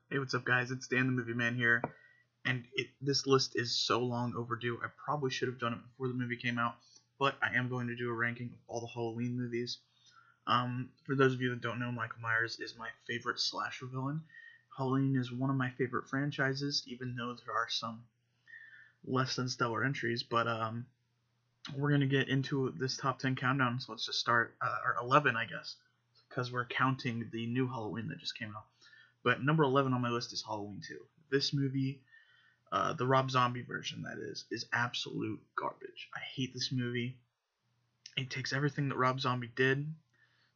Hey, what's up, guys? It's Dan the Movie Man here, and this list is so long overdue. I probably should have done it before the movie came out, but I am going to do a ranking of all the Halloween movies. For those of you that don't know, Michael Myers is my favorite slasher villain. Halloween is one of my favorite franchises, even though there are some less than stellar entries. But we're gonna get into this top 10 countdown, so let's just start, or 11, I guess, because we're counting the new Halloween that just came out. But number 11 on my list is Halloween 2. This movie, the Rob Zombie version, that is absolute garbage. I hate this movie. It takes everything that Rob Zombie did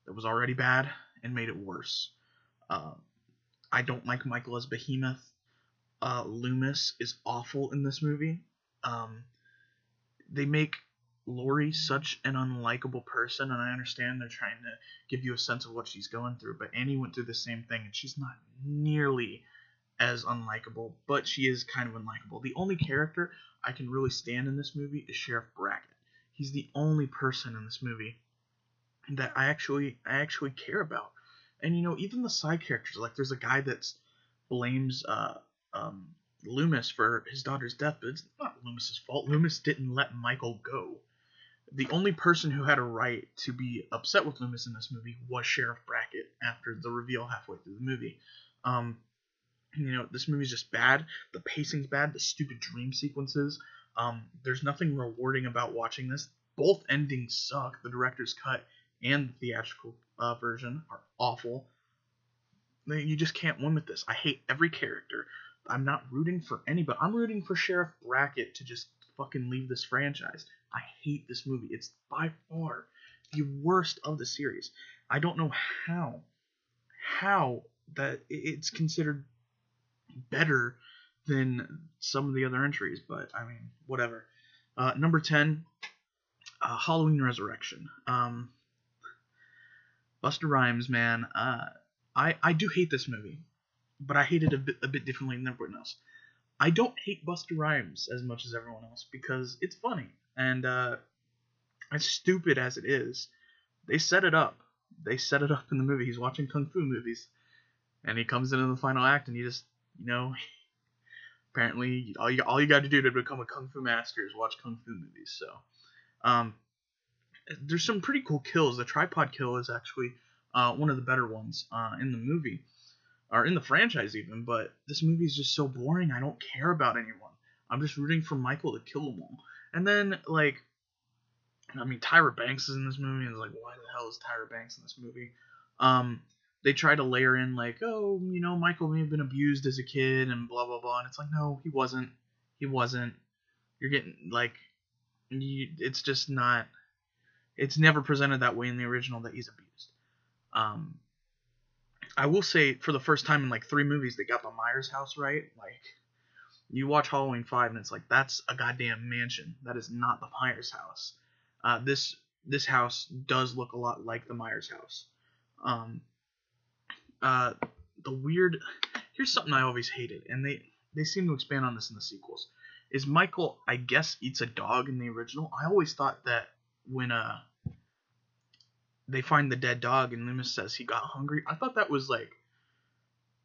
that was already bad and made it worse. Uh, I don't like Michael as Behemoth. Loomis is awful in this movie. They make Laurie such an unlikable person, and I understand they're trying to give you a sense of what she's going through, but Annie went through the same thing, and she's not nearly as unlikable, but she is kind of unlikable. The only character I can really stand in this movie is Sheriff Brackett. He's the only person in this movie that I actually care about. And even the side characters, like there's a guy that blames Loomis for his daughter's death, but it's not Loomis's fault. Loomis didn't let Michael go. The only person who had a right to be upset with Loomis in this movie was Sheriff Brackett after the reveal halfway through the movie. This movie's just bad. The pacing's bad. The stupid dream sequences. There's nothing rewarding about watching this. Both endings suck. The director's cut and the theatrical version are awful. You just can't win with this. I hate every character. I'm not rooting for anybody. I'm rooting for Sheriff Brackett to just fucking leave this franchise. I hate this movie. It's by far the worst of the series. I don't know how that it's considered better than some of the other entries, but I mean, whatever. Number 10, Halloween Resurrection. Busta Rhymes, man. I do hate this movie, but I hate it a bit differently than everyone else. I don't hate Busta Rhymes as much as everyone else because it's funny, and as stupid as it is, they set it up. They set it up in the movie. He's watching kung fu movies, and he comes into the final act, and he just, apparently all you got to do to become a kung fu master is watch kung fu movies. So, there's some pretty cool kills. The tripod kill is actually one of the better ones in the movie, or in the franchise even. But this movie is just so boring. I don't care about anyone. I'm just rooting for Michael to kill them all. And then Tyra Banks is in this movie, and it's like, why the hell is Tyra Banks in this movie? They try to layer in Michael may have been abused as a kid and blah blah blah, and it's like, no, he wasn't. He wasn't. You're getting it's just not. It's never presented that way in the original that he's abused. I will say, for the first time in like 3 movies, they got the Myers house right. Like, you watch Halloween 5, and it's like, that's a goddamn mansion. That is not the Myers house. This house does look a lot like the Myers house. Here's something I always hated, and they seem to expand on this in the sequels, is Michael, I guess, eats a dog in the original. I always thought that when they find the dead dog and Loomis says he got hungry, I thought that was like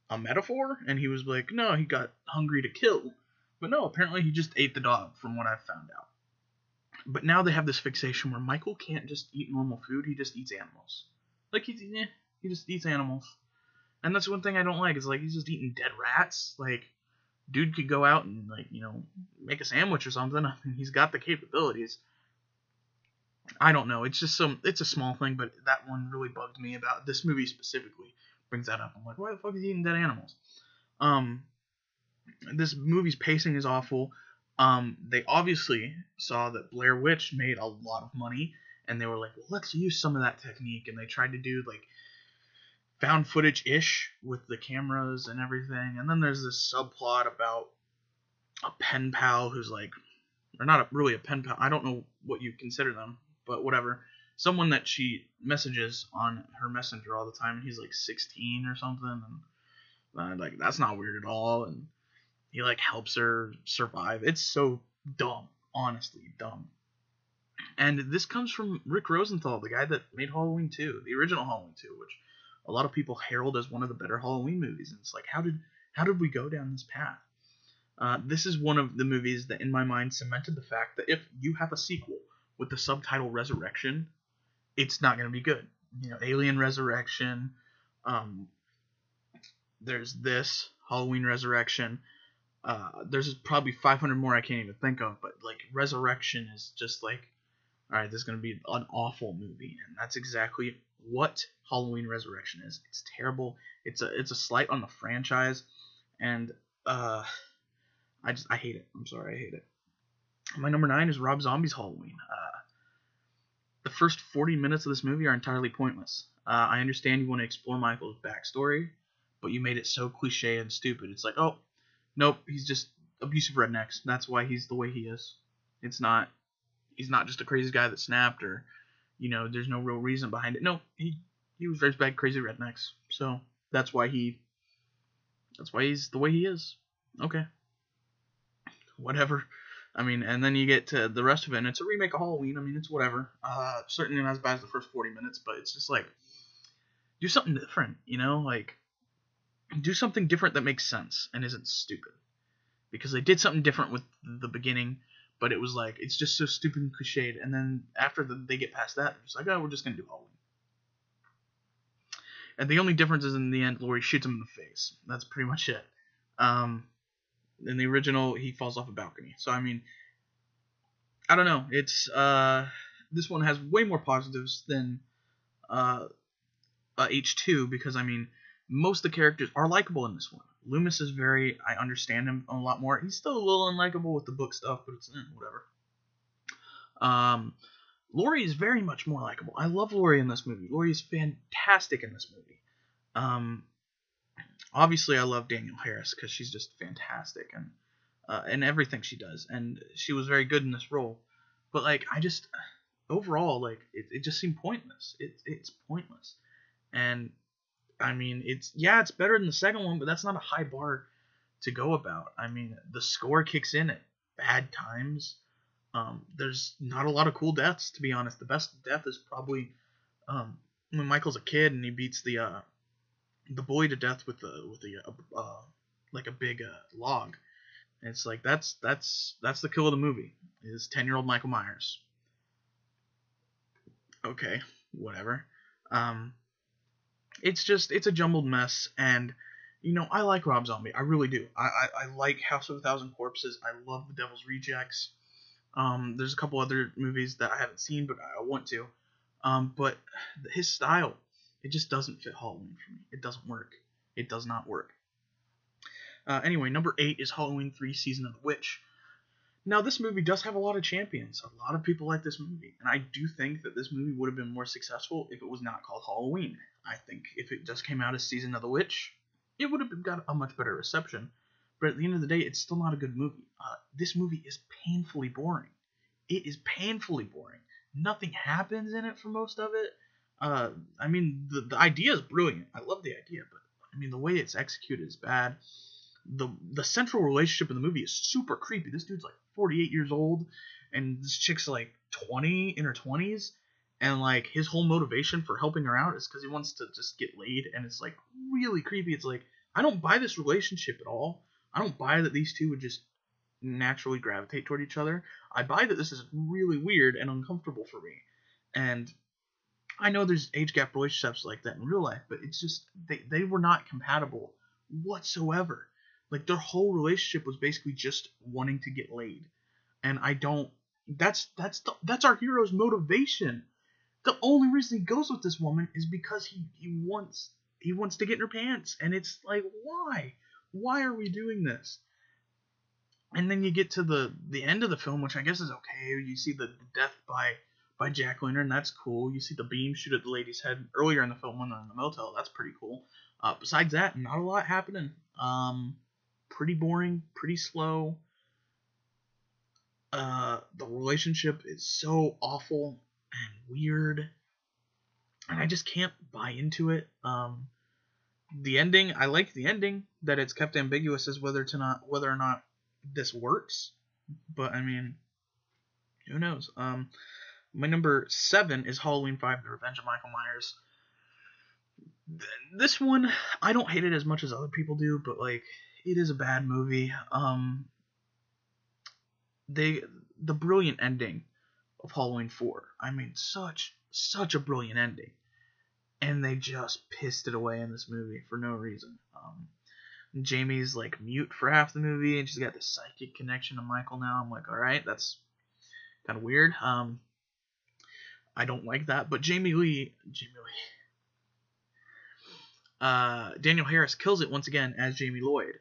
a metaphor, and he was like, no, he got hungry to kill. But no, apparently he just ate the dog, from what I've found out. But now they have this fixation where Michael can't just eat normal food, he just eats animals. Like, he just eats animals. And that's one thing I don't like, is like, he's just eating dead rats. Like, dude could go out and, like, make a sandwich or something. I mean, he's got the capabilities. I don't know. It's just it's a small thing, but that one really bugged me about this movie specifically. Brings that up. I'm like, why the fuck is he eating dead animals? This movie's pacing is awful. They obviously saw that Blair Witch made a lot of money, and they were like, well, let's use some of that technique, and they tried to do like found footage-ish with the cameras and everything. And then there's this subplot about a pen pal who's like, or not really a pen pal, I don't know what you consider them, but whatever, someone that she messages on her messenger all the time, and he's like 16 or something, and like, that's not weird at all, and he like helps her survive. It's so dumb, honestly dumb. And this comes from Rick Rosenthal, the guy that made Halloween 2, the original Halloween 2, which a lot of people herald as one of the better Halloween movies. And it's like, how did How did we go down this path? This is one of the movies that, in my mind, cemented the fact that if you have a sequel with the subtitle Resurrection, it's not going to be good. Alien Resurrection. There's this Halloween Resurrection. There's probably 500 more I can't even think of, but like Resurrection is just like, all right, this is going to be an awful movie, and that's exactly what Halloween Resurrection is. It's terrible. It's a slight on the franchise, and I hate it. I'm sorry, I hate it. My number 9 is Rob Zombie's Halloween. The first 40 minutes of this movie are entirely pointless. I understand you want to explore Michael's backstory, but you made it so cliche and stupid. It's like, oh, nope, he's just abusive rednecks. That's why he's the way he is. He's not just a crazy guy that snapped, or there's no real reason behind it. No, he was raised by crazy rednecks. So that's why he's the way he is. Okay. Whatever. I mean, and then you get to the rest of it, and it's a remake of Halloween. I mean, it's whatever. Certainly not as bad as the first 40 minutes, but it's just like, do something different, like, do something different that makes sense and isn't stupid. Because they did something different with the beginning, but it was like, it's just so stupid and cliched, and then after they get past that, it's like, oh, we're just going to do Halloween. And the only difference is in the end, Laurie shoots him in the face. That's pretty much it. In the original, he falls off a balcony. So, I mean, I don't know. It's, this one has way more positives than, H2, because, I mean, most of the characters are likable in this one. Loomis is I understand him a lot more. He's still a little unlikable with the book stuff, but it's, whatever. Laurie is very much more likable. I love Laurie in this movie. Laurie is fantastic in this movie. Obviously, I love Danielle Harris because she's just fantastic and everything she does, and she was very good in this role. But like, overall, like, it just seemed pointless. It's pointless, and I mean, it's better than the second one, but that's not a high bar to go about. I mean, the score kicks in at bad times. There's not a lot of cool deaths, to be honest. The best death is probably when Michael's a kid and he beats the boy to death with like a big log. And it's like that's the kill of the movie, is 10-year-old Michael Myers. Okay, whatever. It's a jumbled mess, and I like Rob Zombie. I really do. I like House of a Thousand Corpses. I love The Devil's Rejects. There's a couple other movies that I haven't seen, but I want to. But his style, it just doesn't fit Halloween for me. It doesn't work. It does not work. Anyway, number 8 is Halloween 3: Season of the Witch. Now, this movie does have a lot of champions. A lot of people like this movie. And I do think that this movie would have been more successful if it was not called Halloween. I think if it just came out as Season of the Witch, it would have got a much better reception. But at the end of the day, it's still not a good movie. This movie is painfully boring. It is painfully boring. Nothing happens in it for most of it. I mean, the idea is brilliant. I love the idea, but I mean, the way it's executed is bad. The central relationship in the movie is super creepy. This dude's like 48 years old, and this chick's like 20, in her 20s, and like his whole motivation for helping her out is because he wants to just get laid, and it's like really creepy. It's like, I don't buy this relationship at all. I don't buy that these two would just naturally gravitate toward each other. I buy that this is really weird and uncomfortable for me. And I know there's age gap relationships like that in real life, but it's just they were not compatible whatsoever. Like, their whole relationship was basically just wanting to get laid. And I don't that's our hero's motivation. The only reason he goes with this woman is because he wants to get in her pants. And it's like, why? Why are we doing this? And then you get to the end of the film, which I guess is okay. You see the death by jack-o'-lantern, and that's cool. You see the beam shoot at the lady's head earlier in the film when they're in the motel. That's pretty cool. Besides that, not a lot happening. Pretty boring, pretty slow. The relationship is so awful and weird, and I just can't buy into it. The ending, I like the ending, that it's kept ambiguous as whether or not this works, but I mean, who knows? My number 7 is Halloween 5: The Revenge of Michael Myers. This one, I don't hate it as much as other people do, but like, it is a bad movie. They the brilliant ending of Halloween 4. I mean, such a brilliant ending, and they just pissed it away in this movie for no reason. Jamie's like mute for half the movie, and she's got this psychic connection to Michael now. I'm like, all right, that's kind of weird. I don't like that, but Danielle Harris kills it once again as Jamie Lloyd.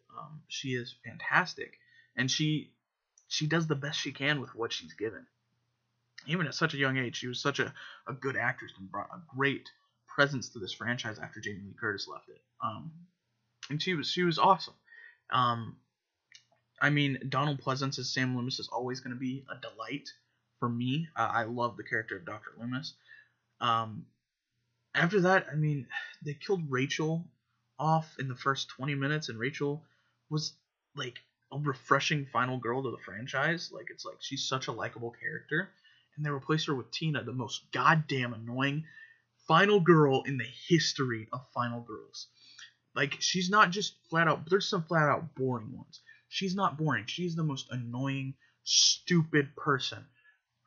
She is fantastic, and she does the best she can with what she's given. Even at such a young age, she was such a good actress and brought a great presence to this franchise after Jamie Lee Curtis left it. And she was awesome. Um, I mean, Donald Pleasance as Sam Loomis is always going to be a delight for me. I love the character of Dr. Loomis. Um, After that, I mean, they killed Rachel off in the first 20 minutes, and Rachel was like a refreshing final girl to the franchise. Like, it's like she's such a likable character, and they replaced her with Tina, the most goddamn annoying final girl in the history of final girls. Like, she's not just flat out, there's some flat out boring ones. She's not boring. She's the most annoying, stupid person.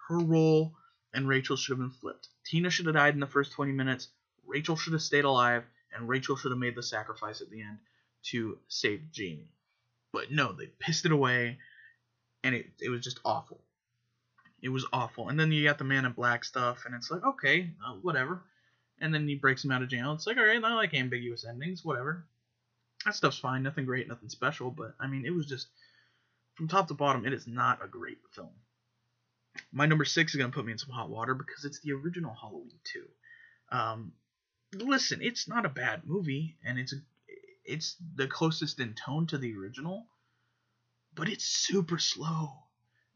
Her role and Rachel should have been flipped. Tina should have died in the first 20 minutes. Rachel should have stayed alive, and Rachel should have made the sacrifice at the end to save Jamie. But no, they pissed it away, and it was just awful. It was awful. And then you got the Man in Black stuff, and it's like, okay, whatever. And then he breaks him out of jail. It's like, all right, I like ambiguous endings, whatever. That stuff's fine, nothing great, nothing special. But I mean, it was just from top to bottom, it is not a great film. My number 6 is gonna put me in some hot water because it's the original Halloween 2. Listen, it's not a bad movie, and it's the closest in tone to the original, but it's super slow.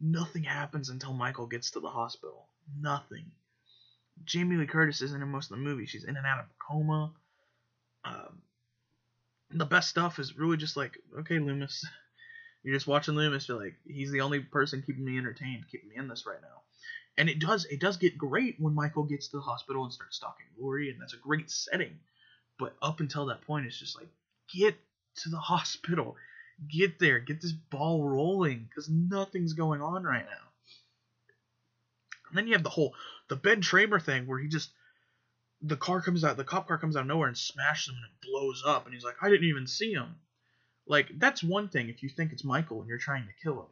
Nothing happens until Michael gets to the hospital. Nothing. Jamie Lee Curtis isn't in most of the movie. She's in and out of a coma. The best stuff is really just like, okay, Loomis. You're just watching Loomis. You're like, he's the only person keeping me entertained, keeping me in this right now. And it does get great when Michael gets to the hospital and starts stalking Lori, and that's a great setting. But up until that point, it's just like, get to the hospital. Get there. Get this ball rolling, because nothing's going on right now. And then you have the Ben Tramer thing where the cop comes out of nowhere and smashes him and it blows up, and he's like, I didn't even see him. Like, that's one thing if you think it's Michael and you're trying to kill him.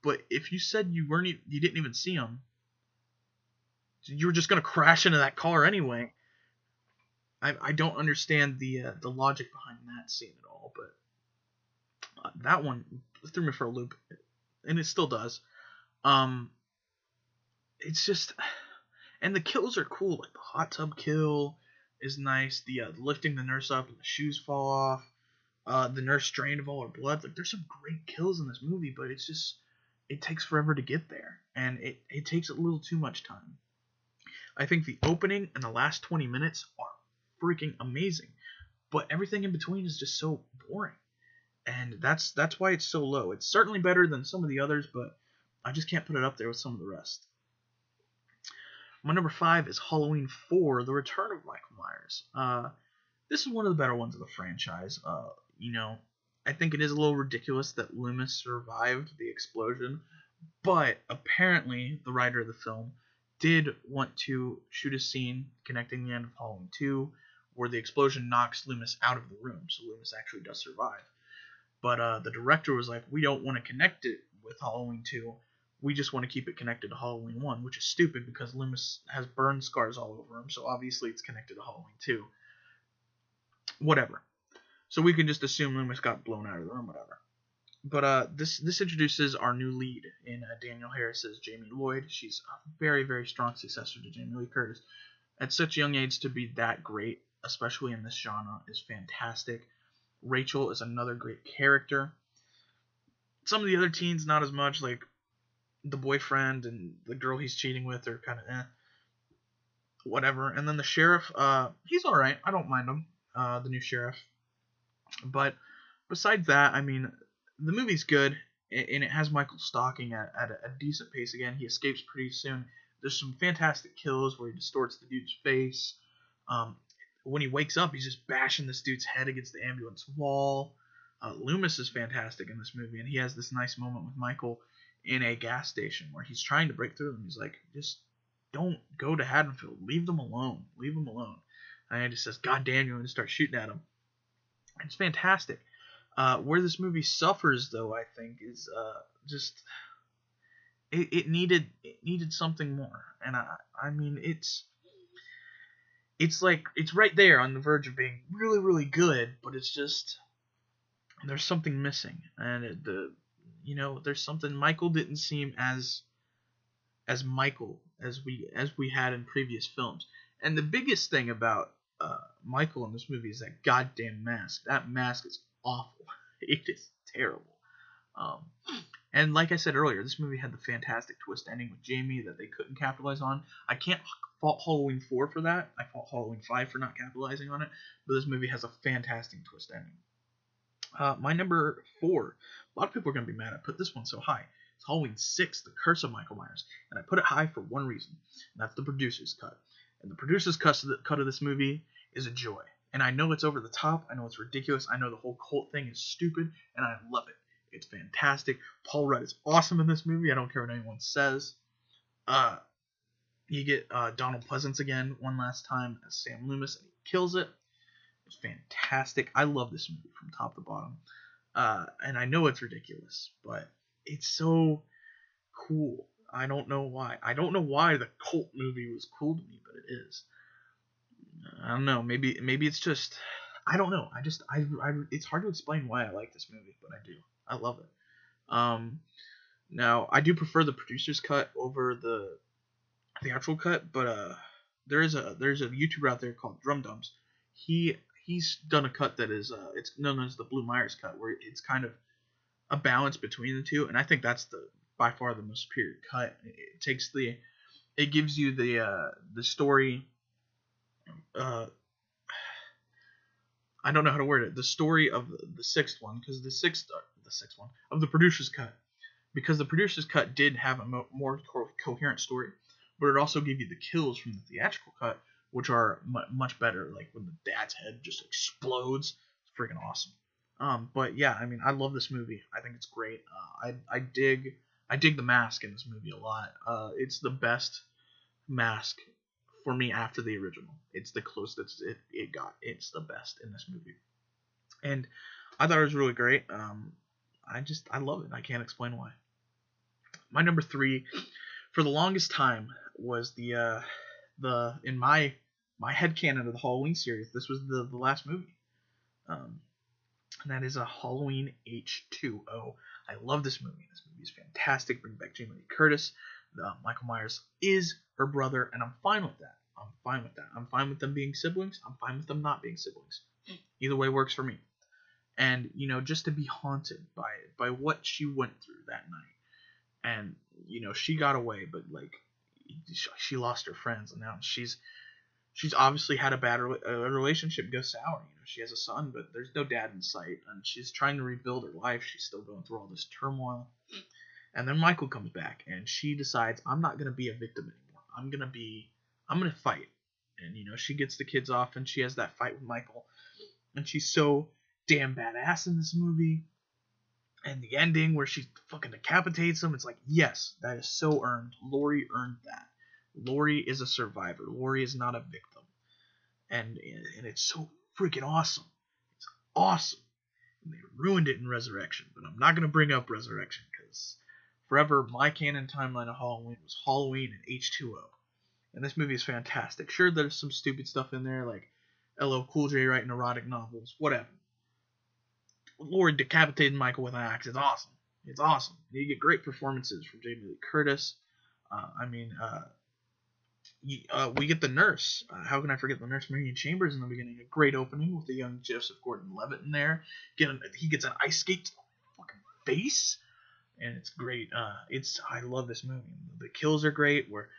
But if you said you didn't even see him, you were just gonna crash into that car anyway. I don't understand the logic behind that scene at all, but that one threw me for a loop, and it still does. It's just, and the kills are cool. Like the hot tub kill is nice. The lifting the nurse up and the shoes fall off. The nurse drained of all her blood. Like, there's some great kills in this movie, but it's just, it takes forever to get there, and it takes a little too much time. I think the opening and the last 20 minutes are freaking amazing, but everything in between is just so boring, and that's why it's so low. It's certainly better than some of the others, but I just can't put it up there with some of the rest. My number 5 is Halloween 4: The Return of Michael Myers. This is one of the better ones of the franchise. I think it is a little ridiculous that Loomis survived the explosion, but apparently the writer of the film did want to shoot a scene connecting the end of Halloween 2 where the explosion knocks Loomis out of the room, so Loomis actually does survive. But the director was like, we don't want to connect it with Halloween 2. We just want to keep it connected to Halloween 1, which is stupid because Loomis has burn scars all over him, so obviously it's connected to Halloween 2. Whatever. So we can just assume Loomis got blown out of the room, whatever. But this introduces our new lead in Danielle Harris's Jamie Lloyd. She's a very, very strong successor to Jamie Lee Curtis. At such a young age to be that great, especially in this genre, is fantastic. Rachel is another great character. Some of the other teens, not as much, like the boyfriend and the girl he's cheating with are kind of whatever. And then the sheriff, he's alright. I don't mind him, the new sheriff. But besides that, I mean, the movie's good, and it has Michael stalking at a decent pace again. He escapes pretty soon. There's some fantastic kills where he distorts the dude's face. when he wakes up, he's just bashing this dude's head against the ambulance wall. Loomis is fantastic in this movie, and he has this nice moment with Michael in a gas station where he's trying to break through, and he's like, just don't go to Haddonfield. Leave them alone. Leave them alone. And he just says, God damn you, and start shooting at him. It's fantastic. Where this movie suffers, though, I think, is just it needed something more. And I mean, it's like it's right there on the verge of being really, really good, but it's just there's something missing, and there's something. Michael didn't seem as Michael as we had in previous films. And the biggest thing about Michael in this movie is that goddamn mask. That mask is awful. It is terrible. And like I said earlier, this movie had the fantastic twist ending with Jamie that they couldn't capitalize on. I can't fault Halloween 4 for that. I fault Halloween 5 for not capitalizing on it. But this movie has a fantastic twist ending. My number 4. A lot of people are going to be mad I put this one so high. It's Halloween 6, The Curse of Michael Myers. And I put it high for one reason. And that's the producer's cut. And the producer's cut of this movie is a joy. And I know it's over the top. I know it's ridiculous. I know the whole cult thing is stupid. And I love it. It's fantastic. Paul Rudd is awesome in this movie. I don't care what anyone says. You get Donald Pleasance again one last time as Sam Loomis, and he kills it. It's fantastic. I love this movie from top to bottom. And I know it's ridiculous, but it's so cool. I don't know why. I don't know why the cult movie was cool to me, but it is. I don't know. Maybe it's just. I don't know. It's hard to explain why I like this movie, but I do. I love it. Now I do prefer the producer's cut over the theatrical cut, but there's a YouTuber out there called Drum Dums. He's done a cut that is it's known as the Blue Myers cut, where it's kind of a balance between the two, and I think that's by far the most superior cut. It gives you the story. I don't know how to word it. The story of the sixth one, because the sixth one of the producer's cut, because the producer's cut did have a more coherent story, but it also gave you the kills from the theatrical cut, which are much better. Like when the dad's head just explodes, it's freaking awesome. But yeah, I mean, I love this movie. I think it's great. I dig the mask in this movie a lot. It's the best mask for me after the original. It's the closest it got. It's the best in this movie, and I thought it was really great. I love it. I can't explain why. My number 3, for the longest time, was the in my headcanon of the Halloween series. This was the last movie, and that is a Halloween H2O. I love this movie. This movie is fantastic. Bring back Jamie Lee Curtis. Michael Myers is her brother, and I'm fine with that. I'm fine with them being siblings. I'm fine with them not being siblings. Either way works for me. And just to be haunted by what she went through that night, and she got away, but like she lost her friends, and now she's obviously had a bad relationship go sour. She has a son, but there's no dad in sight, and she's trying to rebuild her life. She's still going through all this turmoil. And then Michael comes back, and she decides, I'm not going to be a victim anymore. I'm going to fight. And, she gets the kids off, and she has that fight with Michael. And she's so damn badass in this movie. And the ending where she fucking decapitates him, it's like, yes, that is so earned. Laurie earned that. Laurie is a survivor. Laurie is not a victim. And it's so freaking awesome. It's awesome. And they ruined it in Resurrection, but I'm not going to bring up Resurrection, because forever, my canon timeline of Halloween was Halloween and H2O. And this movie is fantastic. Sure, there's some stupid stuff in there, like LL Cool J writing erotic novels, whatever. Laurie decapitated Michael with an axe. It's awesome. It's awesome. And you get great performances from Jamie Lee Curtis. We get the nurse. How can I forget the nurse, Marion Chambers, in the beginning? A great opening with the young Joseph Gordon-Levitt in there. He gets an ice skate to the fucking face. And it's great. I love this movie. The kills are great. Where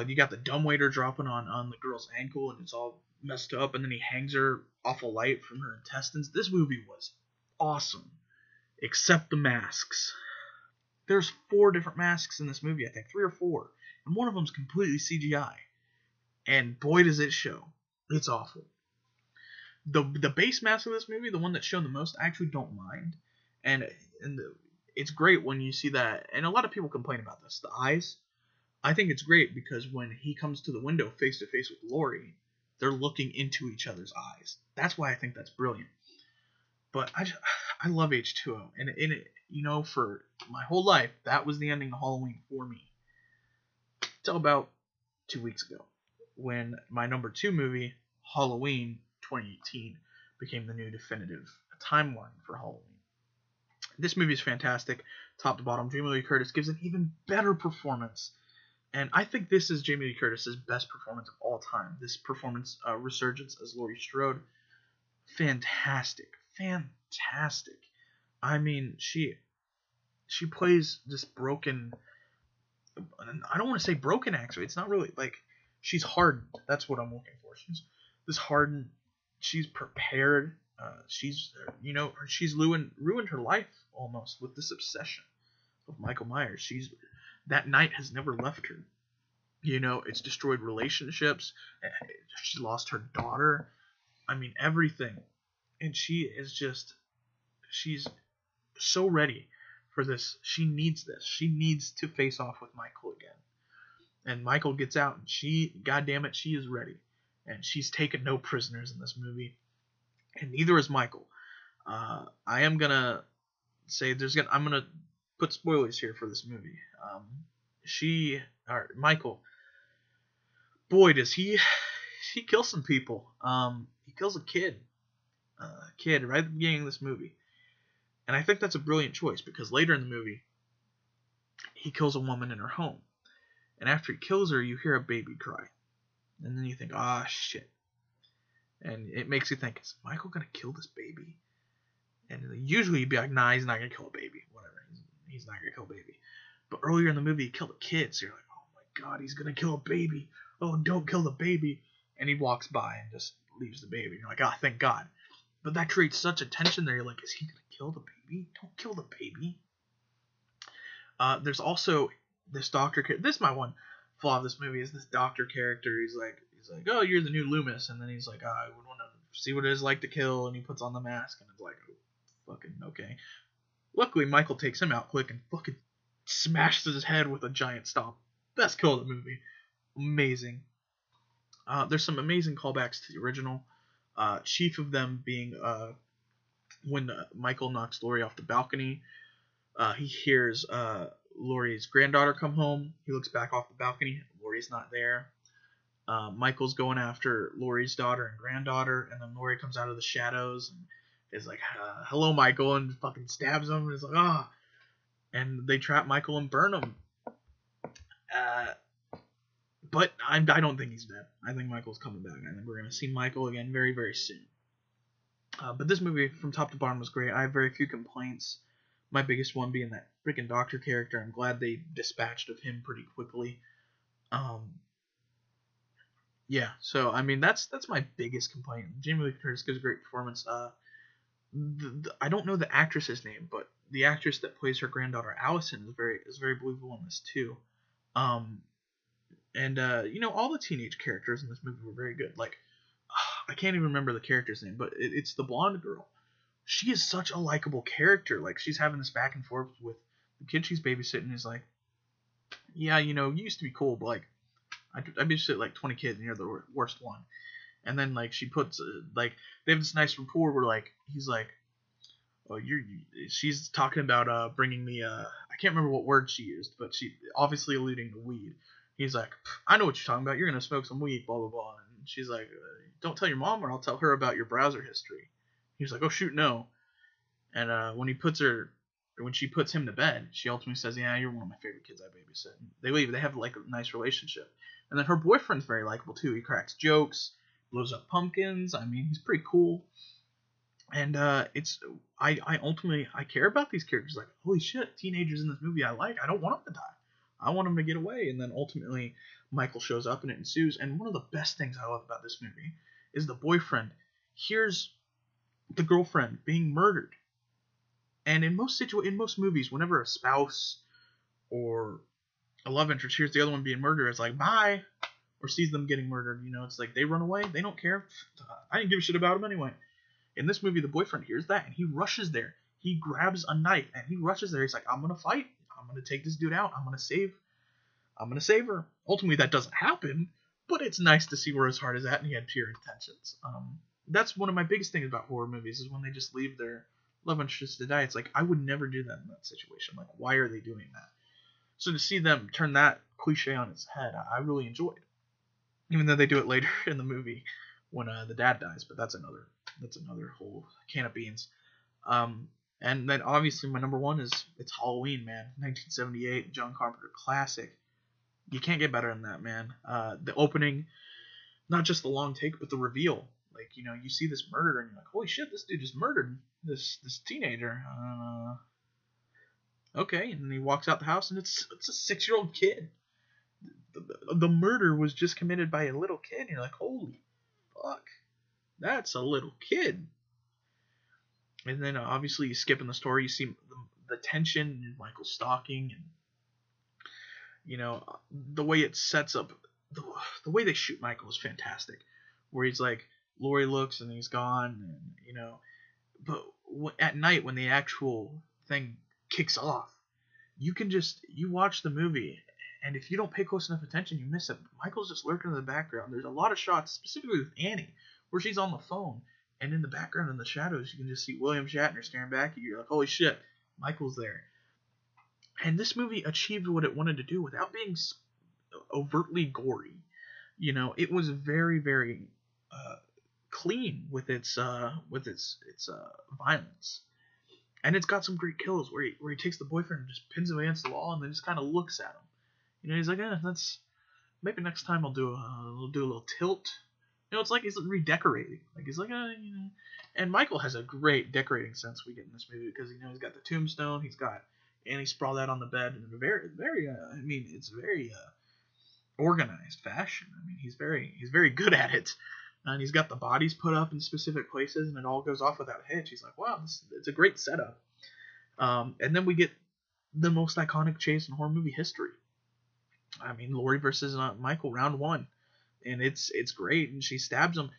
you got the dumbwaiter dropping on the girl's ankle, and it's all messed up, and then he hangs her off a light from her intestines. This movie was awesome, except the masks. There's 4 different masks in this movie, I think 3 or 4, and one of them's completely CGI. And boy, does it show. It's awful. The base mask of this movie, the one that's shown the most, I actually don't mind, and it's great when you see that. And a lot of people complain about this. The eyes, I think it's great because when he comes to the window face to face with Laurie, they're looking into each other's eyes. That's why I think that's brilliant. But I love H2O, and it, for my whole life, that was the ending of Halloween for me. Till about 2 weeks ago, when my number 2 movie, Halloween 2018, became the new definitive timeline for Halloween. This movie is fantastic, top to bottom. Jamie Lee Curtis gives an even better performance, and I think this is Jamie Lee Curtis's best performance of all time. This performance, resurgence as Laurie Strode, fantastic. I mean, she plays this broken. I don't want to say broken actually. It's not really like she's hardened. That's what I'm looking for. She's this hardened. She's prepared. She's she's ruined her life almost with this obsession of Michael Myers. That night has never left her. It's destroyed relationships. She lost her daughter. I mean everything, and she's so ready for this. She needs this. She needs to face off with Michael again. And Michael gets out, and goddamn it, she is ready. And she's taken no prisoners in this movie, and neither is Michael. I am gonna say I'm gonna put spoilers here for this movie. Michael, boy, does he kill some people. He kills a kid right at the beginning of this movie. And I think that's a brilliant choice because later in the movie, he kills a woman in her home. And after he kills her, you hear a baby cry. And then you think, shit. And it makes you think, is Michael going to kill this baby? And usually you'd be like, nah, he's not going to kill a baby. Whatever. He's not going to kill a baby. But earlier in the movie, he killed a kid. So you're like, oh my God, he's going to kill a baby. Oh, don't kill the baby. And he walks by and just leaves the baby. You're like, thank God. But that creates such a tension there. You're like, is he going to kill the baby? Don't kill the baby. There's also this doctor. This is my one flaw of this movie is this doctor character. He's like, oh, you're the new Loomis, and then he's like, I would want to see what it is like to kill, and he puts on the mask, and it's like, oh, fucking okay. Luckily, Michael takes him out quick and fucking smashes his head with a giant stomp. Best kill of the movie. Amazing. There's some amazing callbacks to the original. Chief of them being when Michael knocks Laurie off the balcony. He hears Laurie's granddaughter come home. He looks back off the balcony. Laurie's not there. Michael's going after Laurie's daughter and granddaughter, and then Laurie comes out of the shadows and is like, hello, Michael, and fucking stabs him. And is like, and they trap Michael and burn him. But I don't think he's dead. I think Michael's coming back. I think we're going to see Michael again very, very soon. But this movie, from top to bottom, was great. I have very few complaints. My biggest one being that freaking doctor character. I'm glad they dispatched of him pretty quickly. Yeah, so I mean that's my biggest complaint. Jamie Lee Curtis gives a great performance. I don't know the actress's name, but the actress that plays her granddaughter Allison is very believable in this too. And all the teenage characters in this movie were very good. Like I can't even remember the character's name, but it's the blonde girl. She is such a likable character. Like she's having this back and forth with the kid she's babysitting. Is like, yeah, you used to be cool, but like I babysit like 20 kids and you're the worst one. And then like she puts like they have this nice rapport where like he's like, oh she's talking about bringing the I can't remember what word she used, but she obviously alluding to weed. He's like, I know what you're talking about. You're gonna smoke some weed, blah blah blah. And she's like, don't tell your mom or I'll tell her about your browser history. He's like, oh shoot, no. And when she puts him to bed, she ultimately says, yeah, you're one of my favorite kids I babysit. And they leave. They have like a nice relationship. And then her boyfriend's very likable too. He cracks jokes, blows up pumpkins. I mean, he's pretty cool. And I ultimately care about these characters. Like, holy shit, teenagers in this movie I like. I don't want them to die. I want them to get away. And then ultimately Michael shows up and it ensues. And one of the best things I love about this movie is the boyfriend hears the girlfriend being murdered. And in most movies, whenever a spouse or a love interest hears the other one being murdered, it's like, bye. or sees them getting murdered. You know, it's like they run away, they don't care. I didn't give a shit about them anyway. In this movie, the boyfriend hears that and he rushes there. He grabs a knife and he rushes there. He's like, I'm gonna fight. I'm gonna take this dude out. I'm gonna save her. Ultimately, that doesn't happen, but it's nice to see where his heart is at, and he had pure intentions. That's one of my biggest things about horror movies is when they just leave their love interest to die. It's like I would never do that in that situation. Like, why are they doing that? So to see them turn that cliche on its head, I really enjoyed. Even though they do it later in the movie when the dad dies, but that's another whole can of beans. And then obviously my number one is it's Halloween, man. 1978, John Carpenter classic. You can't get better than that, man. The opening, not just the long take, but the reveal. Like, you know, you see this murder and you're like, holy shit, this dude just murdered this teenager. Okay, and he walks out the house and it's a 6-year-old kid. The murder was just committed by a little kid. And you're like, holy fuck, that's a little kid. And then obviously you skip in the story, you see the tension and Michael stalking, and you know the way it sets up the way they shoot Michael is fantastic. Where he's like, Laurie looks and he's gone, and you know, but at night when the actual thing kicks off, you watch the movie, and if you don't pay close enough attention, you miss it. Michael's just lurking in the background. There's a lot of shots, specifically with Annie, where she's on the phone. And in the background, in the shadows, you can just see William Shatner staring back at you. You're like, holy shit, Michael's there. And this movie achieved what it wanted to do without being overtly gory. You know, it was very, very clean with its violence. And it's got some great kills where he takes the boyfriend and just pins him against the wall and then just kind of looks at him. You know, he's like, that's maybe next time I'll do a little tilt. You know, it's like he's redecorating. Like he's like, you know. And Michael has a great decorating sense we get in this movie because you know he's got the tombstone, he's got Annie sprawled out on the bed in a very, very, it's very organized fashion. I mean, he's very good at it, and he's got the bodies put up in specific places, and it all goes off without a hitch. He's like, wow, it's a great setup. And then we get the most iconic chase in horror movie history. I mean, Laurie versus Michael, round one. And it's great, and she stabs him,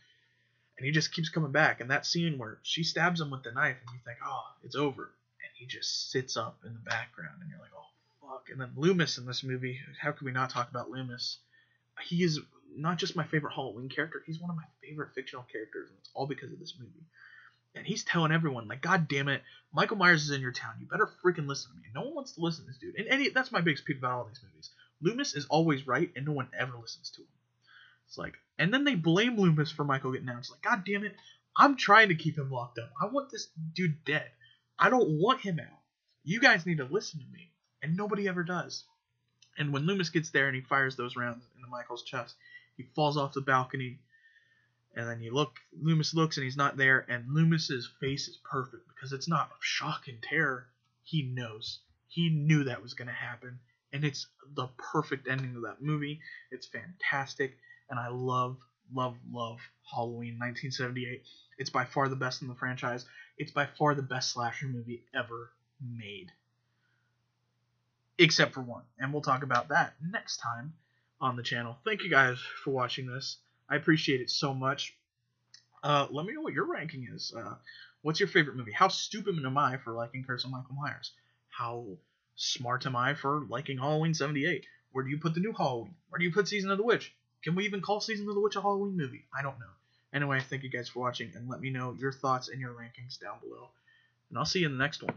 and he just keeps coming back. And that scene where she stabs him with the knife, and you think, oh, it's over, and he just sits up in the background, and you're like, oh, fuck. And then Loomis in this movie, how could we not talk about Loomis? He is not just my favorite Halloween character, he's one of my favorite fictional characters, and it's all because of this movie. And he's telling everyone, like, God damn it, Michael Myers is in your town, you better freaking listen to me. And no one wants to listen to this dude. And that's my biggest peeve about all these movies. Loomis is always right, and no one ever listens to him. It's like, and then they blame Loomis for Michael getting out. It's like, God damn it, I'm trying to keep him locked up. I want this dude dead. I don't want him out. You guys need to listen to me. And nobody ever does. And when Loomis gets there and he fires those rounds into Michael's chest, he falls off the balcony. And then Loomis looks and he's not there. And Loomis's face is perfect because it's not shock and terror. He knows. He knew that was going to happen. And it's the perfect ending of that movie. It's fantastic. And I love, love, love Halloween 1978. It's by far the best in the franchise. It's by far the best slasher movie ever made. Except for one. And we'll talk about that next time on the channel. Thank you guys for watching this. I appreciate it so much. Let me know what your ranking is. What's your favorite movie? How stupid am I for liking Curse of Michael Myers? How smart am I for liking Halloween 78? Where do you put the new Halloween? Where do you put Season of the Witch? Can we even call Season of the Witch a Halloween movie? I don't know. Anyway, thank you guys for watching, and let me know your thoughts and your rankings down below. And I'll see you in the next one.